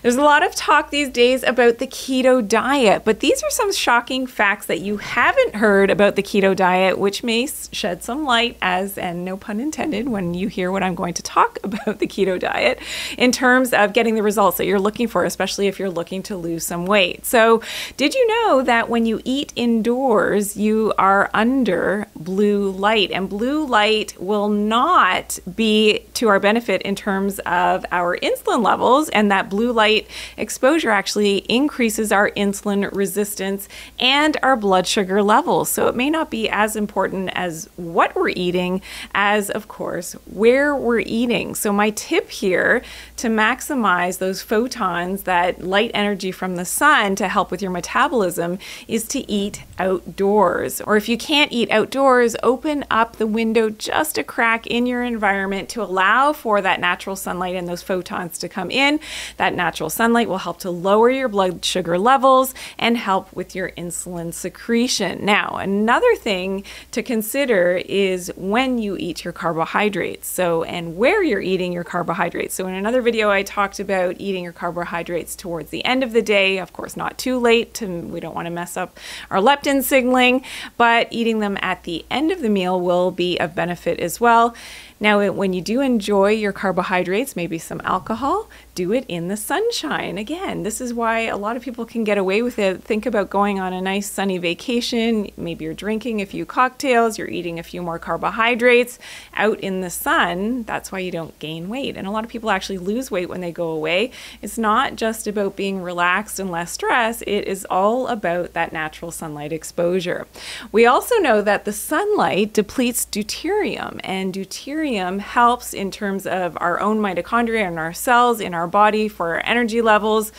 There's a lot of talk these days about the keto diet, but these are some shocking facts that you haven't heard about the keto diet, which may shed some light as, and no pun intended, when you hear what I'm going to talk about the keto diet in terms of getting the results that you're looking for, especially if you're looking to lose some weight. So did you know that when you eat indoors, you are under blue light, and blue light will not be to our benefit in terms of our insulin levels, and that blue light exposure actually increases our insulin resistance and our blood sugar levels. So it may not be as important as what we're eating as, of course, where we're eating. So my tip here to maximize those photons, that light energy from the sun to help with your metabolism, is to eat outdoors. Or if you can't eat outdoors, open up the window just a crack in your environment to allow for that natural sunlight and those photons to come in. That natural sunlight will help to lower your blood sugar levels and help with your insulin secretion. Now, another thing to consider is when you eat your carbohydrates. So, and where you're eating your carbohydrates. So in another video, I talked about eating your carbohydrates towards the end of the day. Of course, not too late. We don't want to mess up our leptin signaling, but eating them at the end of the meal will be of benefit as well. Now, when you do enjoy your carbohydrates, maybe some alcohol, do it in the sunshine. Again, this is why a lot of people can get away with it. Think about going on a nice sunny vacation. Maybe you're drinking a few cocktails, you're eating a few more carbohydrates out in the sun. That's why you don't gain weight. And a lot of people actually lose weight when they go away. It's not just about being relaxed and less stress. It is all about that natural sunlight exposure. We also know that the sunlight depletes deuterium, and deuterium helps in terms of our own mitochondria and our cells in our body for our energy levels.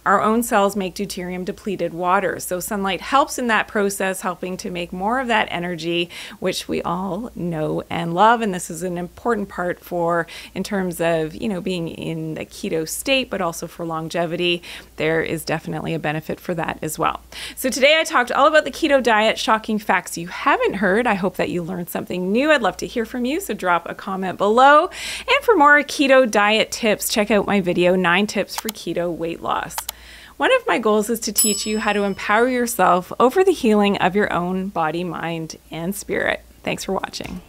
Our own cells make deuterium depleted water. So sunlight helps in that process, helping to make more of that energy, which we all know and love. And this is an important part for, in terms of, being in the keto state, but also for longevity. There is definitely a benefit for that as well. So today I talked all about the keto diet, shocking facts you haven't heard. I hope that you learned something new. I'd love to hear from you. So drop a comment below. And for more keto diet tips, check out my video, 9 tips for keto weight loss. One of my goals is to teach you how to empower yourself over the healing of your own body, mind, and spirit. Thanks for watching.